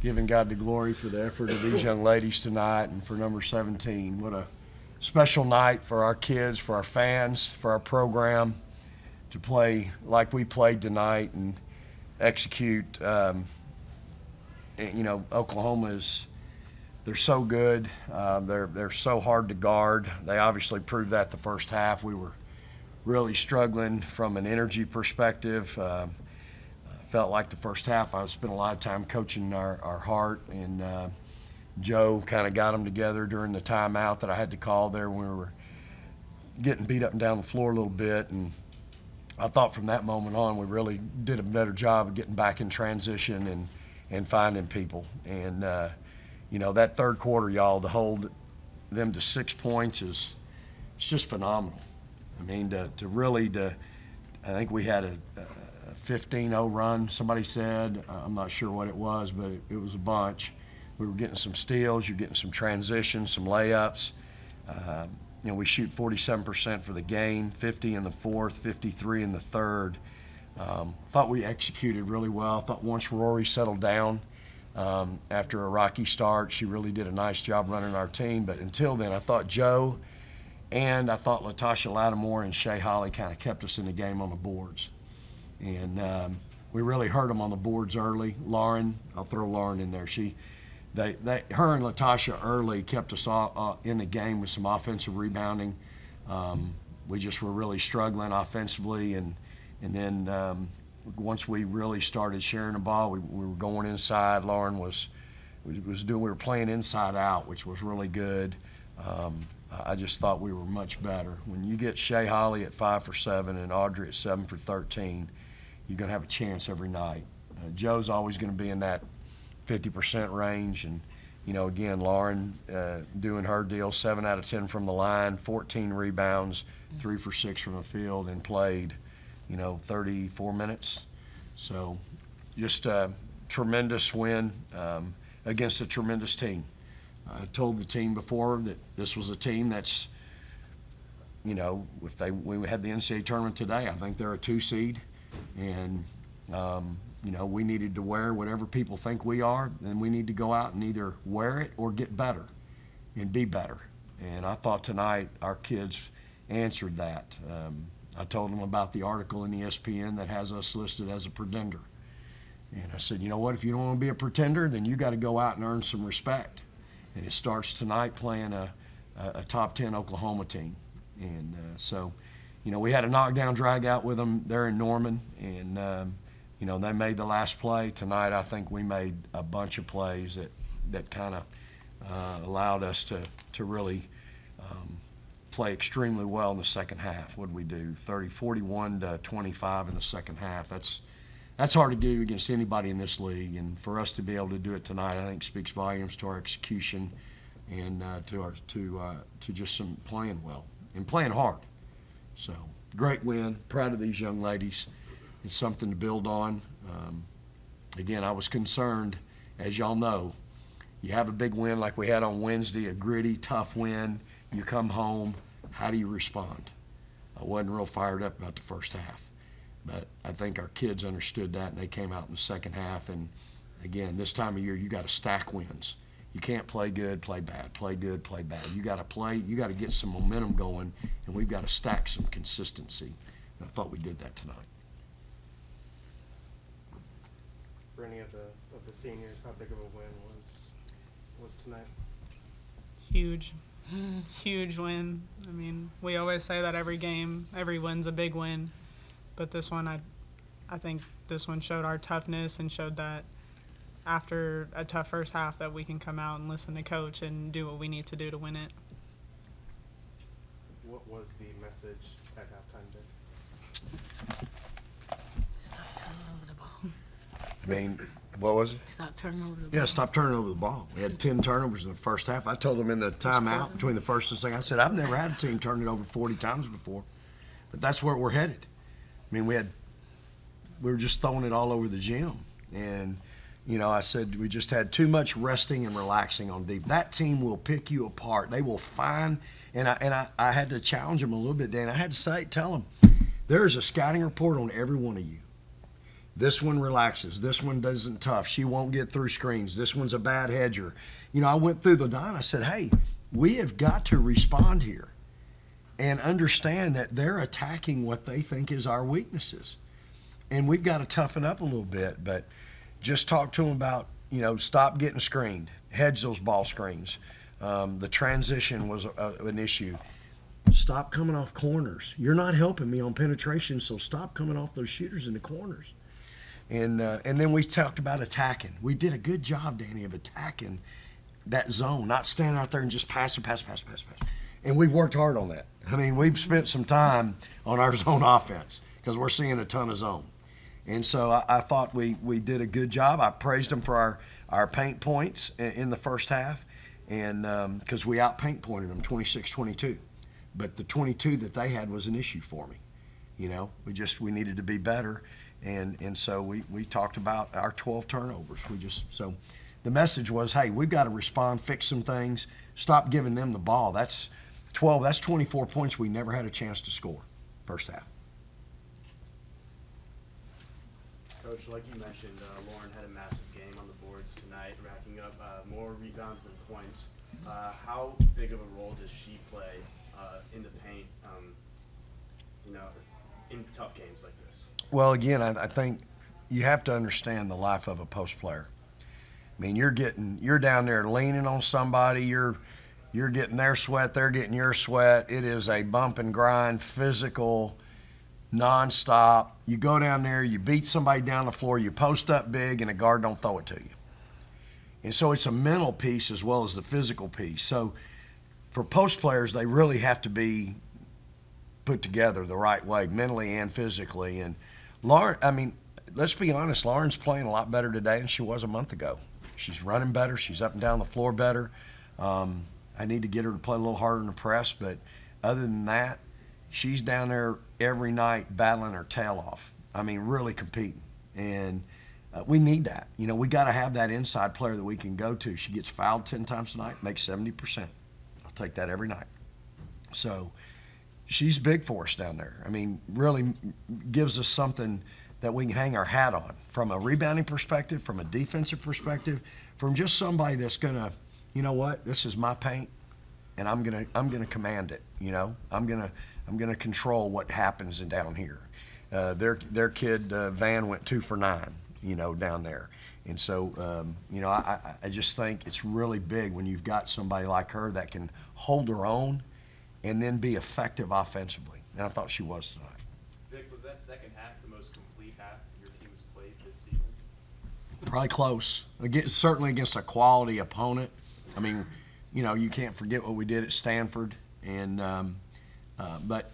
giving God the glory for the effort of these young ladies tonight and for number 17. What a special night for our kids, for our fans, for our program to play like we played tonight and execute. You know, Oklahoma is, they're so good. They're so hard to guard. They obviously proved that the first half. We were really struggling from an energy perspective. Felt like the first half I spent a lot of time coaching our heart, and Joe kind of got them together during the timeout that I had to call there when we were getting beat up and down the floor a little bit. And I thought from that moment on we really did a better job of getting back in transition and finding people. And, you know, that third quarter, y'all, to hold them to 6 points it's just phenomenal. I mean, I think we had a 15-0 run, somebody said. I'm not sure what it was, but it was a bunch. We were getting some steals, you're getting some transitions, some layups. You know, we shoot 47% for the game, 50 in the fourth, 53 in the third. Thought we executed really well. Thought once Rory settled down after a rocky start, she really did a nice job running our team. But until then, I thought Joe and I thought Latasha Lattimore and Shay Holly kind of kept us in the game on the boards. And we really hurt them on the boards early. Lauren, I'll throw Lauren in there. Her and Latasha early kept us in the game with some offensive rebounding. We just were really struggling offensively, and then once we really started sharing the ball, we were going inside. Lauren we were playing inside out, which was really good. I just thought we were much better. When you get Shay Holly at 5 for 7 and Audrey at 7 for 13, you're going to have a chance every night. Joe's always going to be in that 50% range. And, you know, again, Lauren doing her deal, 7 out of 10 from the line, 14 rebounds, 3 for 6 from the field, and played, you know, 34 minutes. So just a tremendous win against a tremendous team. I told the team before that this was a team that's, you know, we had the NCAA tournament today, I think they're a 2 seed. And, you know, we needed to wear whatever people think we are, and we need to go out and either wear it or get better and be better. And I thought tonight our kids answered that. I told them about the article in ESPN that has us listed as a pretender. And I said, you know what, if you don't want to be a pretender, then you got to go out and earn some respect. And it starts tonight playing a top 10 Oklahoma team. And so, you know, we had a knockdown drag out with them there in Norman, and, you know, they made the last play. Tonight I think we made a bunch of plays that kind of allowed us to really play extremely well in the second half. What did we do? 41 to 25 in the second half. That's hard to do against anybody in this league, and for us to be able to do it tonight, I think speaks volumes to our execution and to just some playing well and playing hard. So great win. Proud of these young ladies. It's something to build on. Again, I was concerned, as y'all know, you have a big win like we had on Wednesday, a gritty, tough win. You come home, how do you respond? I wasn't real fired up about the first half. But I think our kids understood that, and they came out in the second half. And, again, this time of year, you got to stack wins. You can't play good, play bad, play good, play bad. You got to play. You got to get some momentum going, and we've got to stack some consistency. And I thought we did that tonight. For any of the seniors, how big of a win was tonight? Huge. Huge win. I mean, we always say that every game, every win's a big win. But this one, I think this one showed our toughness and showed that after a tough first half that we can come out and listen to Coach and do what we need to do to win it. What was the message at halftime, Jake? Stop turning over the ball. I mean, what was it? Stop turning over the ball. Yeah, stop turning over the ball. We had 10 turnovers in the first half. I told them in the timeout between the first and second, I said, I've never had a team turn it over 40 times before. But that's where we're headed. I mean, we were just throwing it all over the gym. And, you know, I said we just had too much resting and relaxing on deep. That team will pick you apart. They will find, and I had to challenge them a little bit, Dan. I had to tell them, there is a scouting report on every one of you. This one relaxes. This one doesn't tough. She won't get through screens. This one's a bad hedger. You know, I went through the line. I said, hey, we have got to respond here and understand that they're attacking what they think is our weaknesses. And we've got to toughen up a little bit, but just talk to them about, you know, stop getting screened, hedge those ball screens. The transition was an issue. Stop coming off corners. You're not helping me on penetration, so stop coming off those shooters in the corners. And then we talked about attacking. We did a good job, Danny, of attacking that zone, not standing out there and just pass. And we've worked hard on that. I mean, we've spent some time on our zone offense because we're seeing a ton of zone. And so I thought we did a good job. I praised them for our paint points in the first half, and because we out-paint pointed them 26-22. But the 22 that they had was an issue for me. You know, we needed to be better. And so we talked about our 12 turnovers. So the message was, hey, we've got to respond, fix some things, stop giving them the ball. That's 12. That's 24 points we never had a chance to score first half. Coach, like you mentioned, Lauren had a massive game on the boards tonight, racking up more rebounds than points. How big of a role does she play in the paint, you know, in tough games like this? Well, again, I think you have to understand the life of a post player. I mean, you're down there leaning on somebody. You're getting their sweat. They're getting your sweat. It is a bump and grind, physical, nonstop. You go down there, you beat somebody down the floor, you post up big, and a guard don't throw it to you. And so it's a mental piece as well as the physical piece. So for post players, they really have to be put together the right way, mentally and physically. And Lauren, I mean, let's be honest, Lauren's playing a lot better today than she was a month ago. She's running better. She's up and down the floor better. I need to get her to play a little harder in the press, but other than that, she's down there every night battling her tail off. I mean, really competing. And we need that. You know, we got to have that inside player that we can go to. She gets fouled 10 times tonight, makes 70%. I'll take that every night. So she's big for us down there. I mean, really gives us something that we can hang our hat on from a rebounding perspective, from a defensive perspective, from just somebody that's going to, you know what, this is my paint, and I'm gonna command it. You know, I'm gonna control what happens down here. Their kid Van went 2 for 9, you know, down there, and so you know, I just think it's really big when you've got somebody like her that can hold her own, and then be effective offensively. And I thought she was tonight. Vic, was that second half the most complete half your team has played this season? Probably close. Certainly against a quality opponent. I mean, you know, you can't forget what we did at Stanford, and but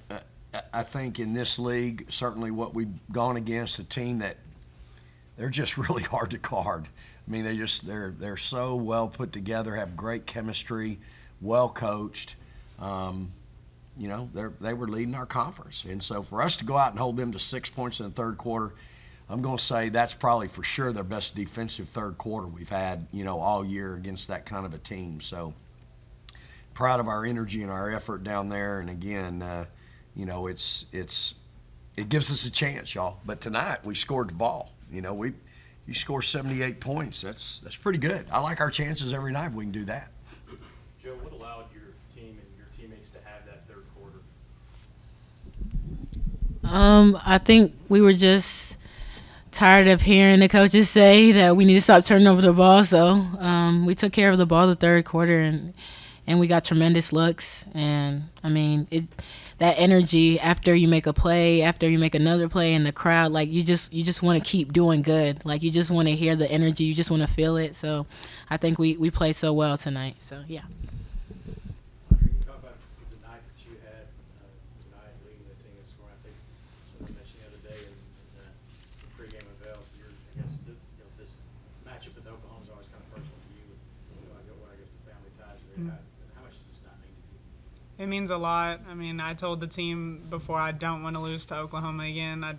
I think in this league, certainly what we've gone against, a team that they're just really hard to guard. I mean, they're so well put together, have great chemistry, well coached. You know, they were leading our conference, and so for us to go out and hold them to 6 points in the third quarter, I'm going to say that's probably for sure their best defensive third quarter we've had, you know, all year against that kind of a team. So proud of our energy and our effort down there. And again, you know, it gives us a chance, y'all. But tonight we scored the ball. You know, you score 78 points. That's pretty good. I like our chances every night if we can do that. Joe, what allowed your team and your teammates to have that third quarter? I think we were just tired of hearing the coaches say that we need to stop turning over the ball. So we took care of the ball the third quarter, and we got tremendous looks. And, I mean, that energy after you make a play, after you make another play in the crowd, like you just want to keep doing good. Like you just want to hear the energy. You just want to feel it. So I think we played so well tonight. So, yeah. You talk about the night that you had tonight, leading the team in scoring. I think someone mentioned the other day in the pregame avail. I guess this matchup with Oklahoma is always kind of personal to you. I guess the family ties there. How much does this not mean to you? It means a lot. I mean, I told the team before I don't want to lose to Oklahoma again. I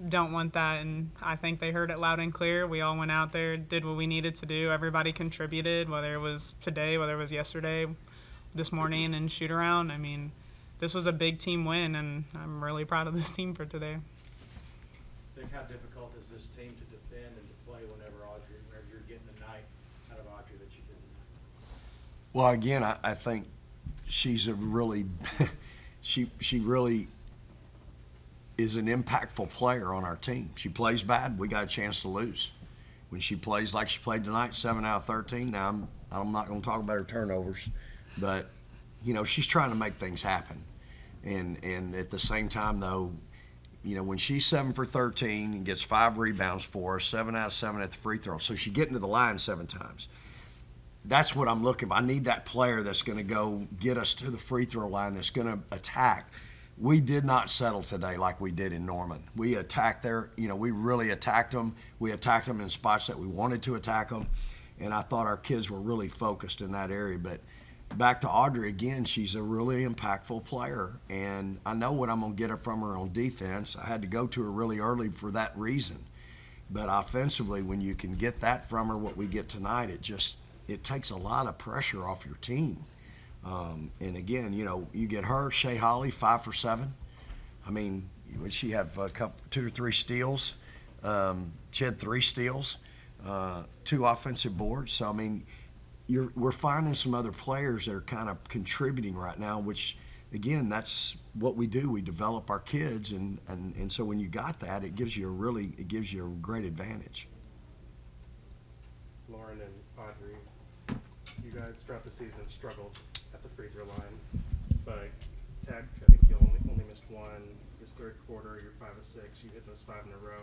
don't want that, and I think they heard it loud and clear. We all went out there, did what we needed to do. Everybody contributed, whether it was today, whether it was yesterday, this morning, and shoot around. I mean, this was a big team win, and I'm really proud of this team for today. Think how difficult is this out of Audrey that you didn't? Well, again, I think she's a really she really is an impactful player on our team. She plays bad, we got a chance to lose. When she plays like she played tonight, 7 out of 13. Now I'm not going to talk about her turnovers, but you know she's trying to make things happen. And at the same time, though, you know when she's 7 for 13 and gets 5 rebounds for us, 7 out of 7 at the free throw, so she's getting to the line 7 times. That's what I'm looking for. I need that player that's going to go get us to the free throw line, that's going to attack. We did not settle today like we did in Norman. We attacked there, you know, we really attacked them. We attacked them in spots that we wanted to attack them, and I thought our kids were really focused in that area. But back to Audrey again, she's a really impactful player, and I know what I'm going to get from her on defense. I had to go to her really early for that reason. But offensively, when you can get that from her, what we get tonight, it takes a lot of pressure off your team. And again, you know, you get her, Shea Holly, 5 for 7. I mean, would she have 2 or 3 steals? She had 3 steals, 2 offensive boards. So I mean, we're finding some other players that are kind of contributing right now, which again, that's what we do. We develop our kids, and so when you got that, it gives you a great advantage. Lauren and Audrey, you guys throughout the season have struggled at the free throw line, but Tech, I think you only missed 1. This third quarter, you're 5 of 6. You hit those 5 in a row.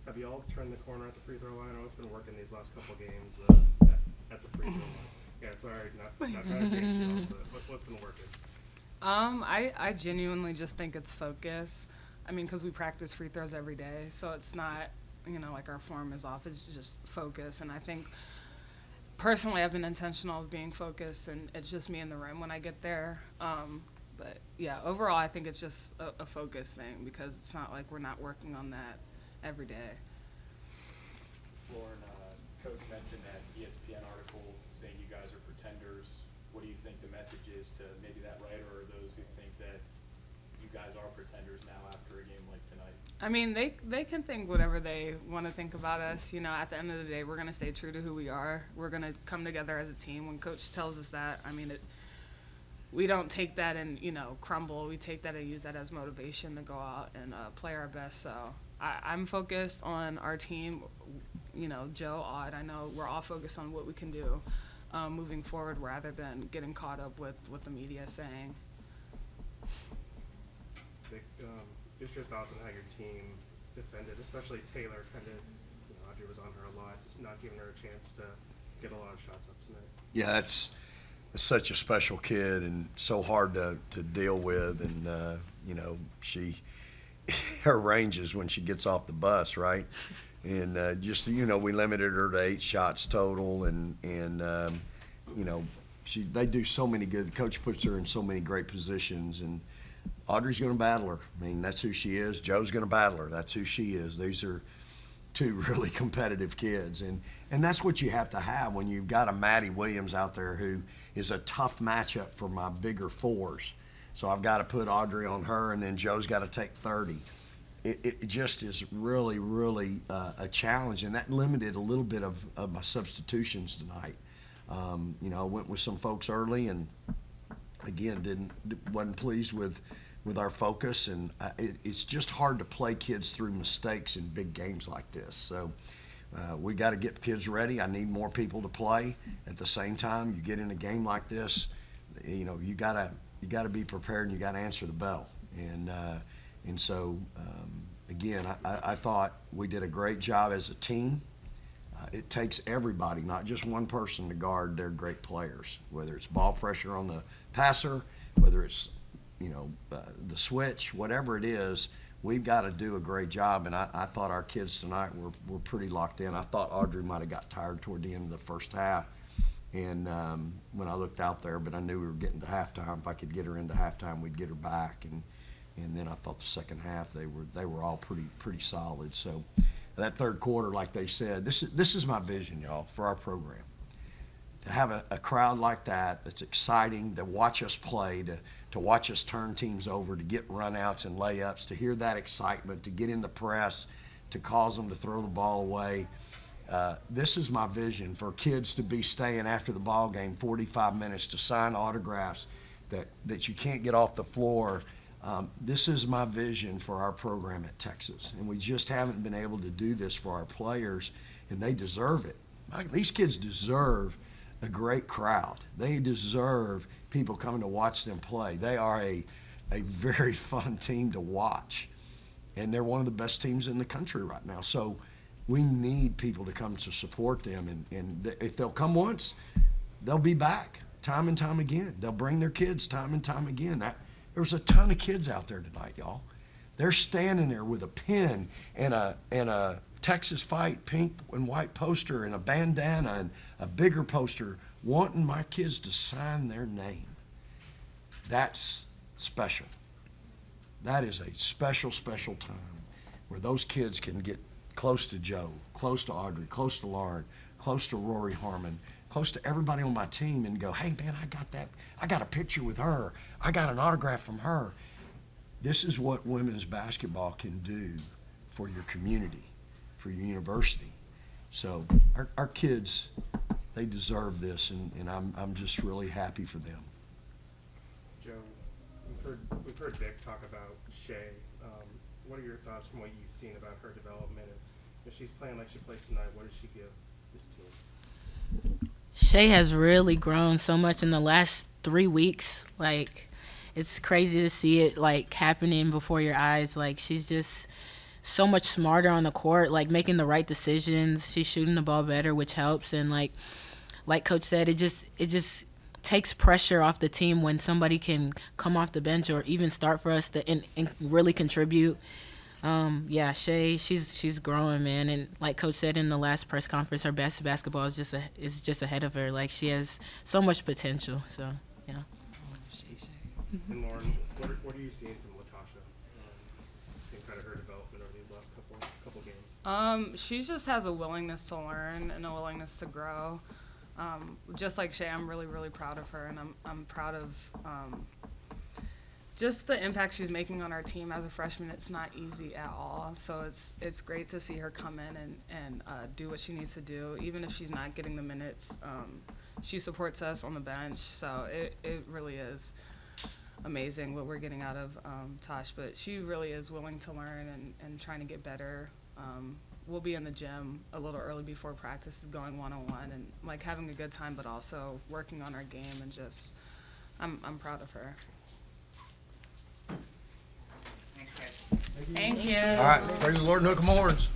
Have you all turned the corner at the free throw line? I know it's been working these last couple games at the free throw line. Yeah, sorry, not trying to change you, but what's been working? I genuinely just think it's focus. I mean, because we practice free throws every day, so it's not, you know, like our form is off. It's just focus, and I think personally I've been intentional of being focused, and it's just me in the room when I get there. But yeah, overall I think it's just a focus thing, because it's not like we're not working on that every day. Lauren, Coach mentioned that ESPN article saying you guys are pretenders. What do you think the message is to maybe that writer or those who think that you guys are pretenders now after a game like tonight? I mean, they can think whatever they want to think about us. You know, at the end of the day, we're going to stay true to who we are. We're going to come together as a team. When Coach tells us that, I mean, we don't take that and, you know, crumble. We take that and use that as motivation to go out and play our best. So I'm focused on our team. You know, Joe, Odd, I know we're all focused on what we can do moving forward rather than getting caught up with what the media is saying. Vic, just your thoughts on how your team defended, especially Taylor. Kind of, you know, Audrey was on her a lot, just not giving her a chance to get a lot of shots up tonight. Yeah, that's such a special kid and so hard to deal with. And, you know, her ranges when she gets off the bus, right? And just, you know, we limited her to 8 shots total. And you know, they do so many good. The coach puts her in so many great positions. And Audrey's going to battle her. I mean, that's who she is. Joe's going to battle her. That's who she is. These are 2 really competitive kids. And that's what you have to have when you've got a Maddie Williams out there who is a tough matchup for my bigger 4s. So I've got to put Audrey on her, and then Joe's got to take 30. It just is really, really a challenge, and that limited a little bit of my substitutions tonight. You know, I went with some folks early, and again, wasn't pleased with our focus, and it's just hard to play kids through mistakes in big games like this. So we got to get kids ready. I need more people to play. At the same time, you get in a game like this, you know, you gotta be prepared, and you got to answer the bell. And so again, I thought we did a great job as a team. It takes everybody, not just one person, to guard their great players, whether it's ball pressure on the passer, whether it's, you know, the switch, whatever it is, we've got to do a great job. And I thought our kids tonight were pretty locked in. I thought Audrey might have got tired toward the end of the first half. And when I looked out there, but I knew we were getting to halftime. If I could get her into halftime, we'd get her back. And then I thought the second half they were all pretty solid. So that third quarter, like they said, this is my vision, y'all, for our program. To have a crowd like that's exciting, to watch us play, to watch us turn teams over, to get runouts and layups, to hear that excitement, to get in the press, to cause them to throw the ball away. This is my vision for kids to be staying after the ball game 45 minutes to sign autographs that you can't get off the floor. This is my vision for our program at Texas, and we just haven't been able to do this for our players, and they deserve it. These kids deserve a great crowd. They deserve people coming to watch them play. They are a very fun team to watch, and they're one of the best teams in the country right now. So we need people to come to support them, and if they'll come once, they'll be back time and time again. They'll bring their kids time and time again. There was a ton of kids out there tonight, y'all. They're standing there with a pen and a Texas Fight pink and white poster and a bandana and a bigger poster wanting my kids to sign their name. That's special. That is a special, special time where those kids can get close to Joe, close to Audrey, close to Lauren, close to Rory Harmon, close to everybody on my team and go, hey, man, I got that. I got a picture with her. I got an autograph from her. This is what women's basketball can do for your community, for your university. So our kids, they deserve this, and I'm just really happy for them. Joe, we've heard Vic talk about Shay. What are your thoughts from what you've seen about her development? And if she's playing like she plays tonight, what does she give this team? Shay has really grown so much in the last 3 weeks. Like, it's crazy to see it, like, happening before your eyes. Like, she's just so much smarter on the court, like, making the right decisions. She's shooting the ball better, which helps. And, like Coach said, it just takes pressure off the team when somebody can come off the bench or even start for us and really contribute. Yeah, Shay, she's growing, man. And like Coach said in the last press conference, her best basketball is just ahead of her. Like, she has so much potential. So, yeah. And Lauren, what are you seeing from Latasha? And kind of her development over these last couple games. She just has a willingness to learn and a willingness to grow. Just like Shay, I'm really, really proud of her, and I'm proud of just the impact she's making on our team as a freshman. It's not easy at all, so it's great to see her come in and do what she needs to do, even if she's not getting the minutes. She supports us on the bench, so it really is amazing what we're getting out of Tosh, but she really is willing to learn and trying to get better. We'll be in the gym a little early before practice, is going one-on-one and like having a good time, but also working on our game, and just I'm proud of her. Thanks, guys. Thank you. All right, praise the Lord and hook 'em horns.